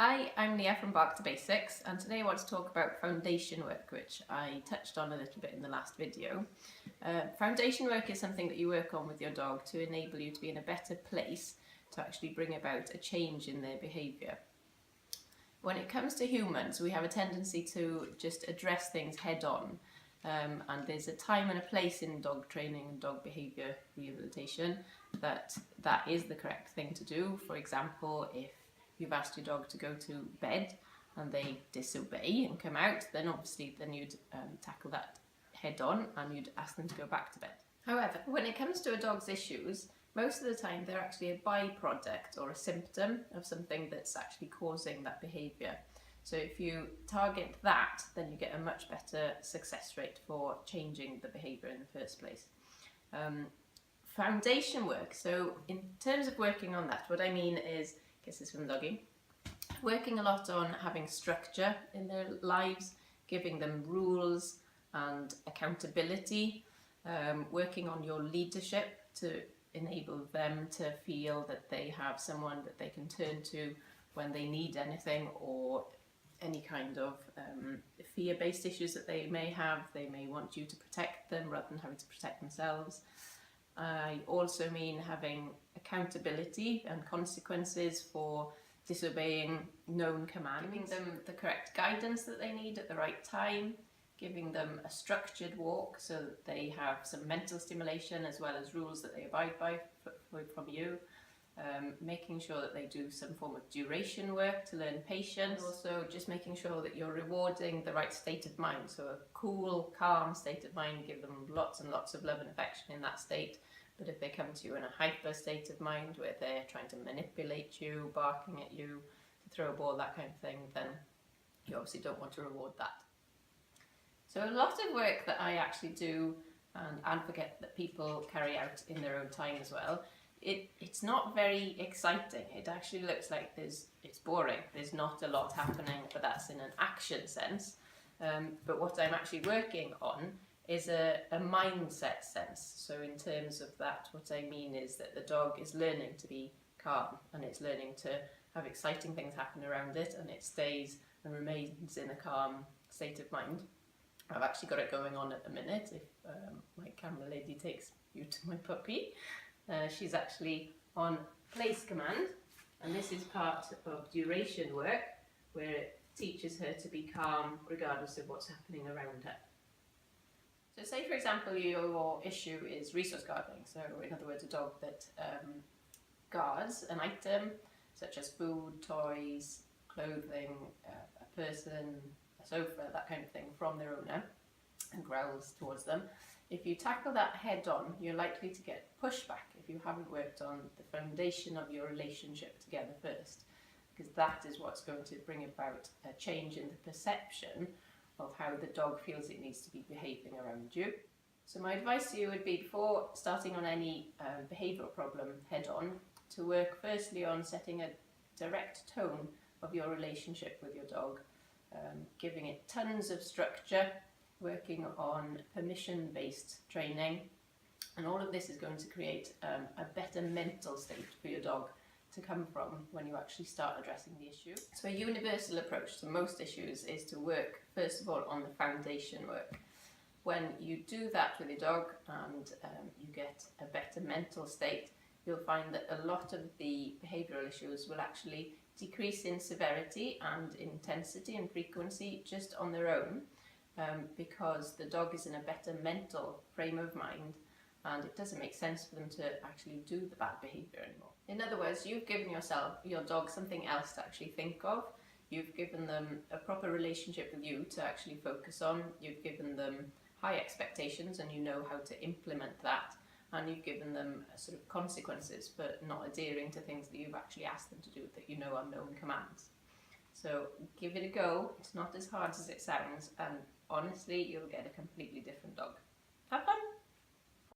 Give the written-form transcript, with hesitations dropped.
Hi, I'm Leah from Back to Basics, and today I want to talk about foundation work, which I touched on a little bit in the last video. Foundation work is something that you work on with your dog to enable you to be in a better place to actually bring about a change in their behaviour. When it comes to humans, we have a tendency to just address things head on, and there's a time and a place in dog training and dog behaviour rehabilitation that is the correct thing to do. For example, if you've asked your dog to go to bed and they disobey and come out, then obviously you'd tackle that head on and you'd ask them to go back to bed. However, when it comes to a dog's issues, most of the time they're actually a byproduct or a symptom of something that's actually causing that behaviour. So if you target that, then you get a much better success rate for changing the behaviour in the first place. Foundation work, so in terms of working on that, what I mean is, this is from doggy, working a lot on having structure in their lives, giving them rules and accountability, working on your leadership to enable them to feel that they have someone that they can turn to when they need anything, or any kind of fear-based issues that they may have. They may want you to protect them rather than having to protect themselves. I also mean having accountability and consequences for disobeying known commands, giving them the correct guidance that they need at the right time, giving them a structured walk so that they have some mental stimulation as well as rules that they abide by from you, making sure that they do some form of duration work to learn patience, and also just making sure that you're rewarding the right state of mind. So a cool, calm state of mind, give them lots and lots of love and affection in that state. But if they come to you in a hyper state of mind where they're trying to manipulate you, barking at you, to throw a ball, that kind of thing, then you obviously don't want to reward that. So a lot of work that I actually do and advocate that people carry out in their own time as well, it's not very exciting. It actually looks like it's boring. There's not a lot happening, but that's in an action sense. But what I'm actually working on is a mindset sense. So in terms of that, what I mean is that the dog is learning to be calm, and it's learning to have exciting things happen around it, and it stays and remains in a calm state of mind. I've actually got it going on at the minute. If my camera lady takes you to my puppy, she's actually on place command, and this is part of duration work where it teaches her to be calm regardless of what's happening around her. So say for example your issue is resource guarding, so in other words a dog that guards an item such as food, toys, clothing, a person, a sofa, that kind of thing from their owner, and growls towards them. If you tackle that head on, you're likely to get pushback if you haven't worked on the foundation of your relationship together first, because that is what's going to bring about a change in the perception of how the dog feels it needs to be behaving around you. So my advice to you would be, before starting on any behavioural problem head on, to work firstly on setting a direct tone of your relationship with your dog, giving it tons of structure, working on permission-based training, and all of this is going to create a better mental state for your dog to come from when you actually start addressing the issue. So a universal approach to most issues is to work first of all on the foundation work. When you do that with your dog and you get a better mental state, you'll find that a lot of the behavioural issues will actually decrease in severity and intensity and frequency just on their own, because the dog is in a better mental frame of mind, and it doesn't make sense for them to actually do the bad behaviour anymore. In other words, you've given your dog something else to actually think of. You've given them a proper relationship with you to actually focus on. You've given them high expectations and you know how to implement that. And you've given them sort of consequences for not adhering to things that you've actually asked them to do that you know are known commands. So give it a go. It's not as hard as it sounds, and honestly, you'll get a completely different dog.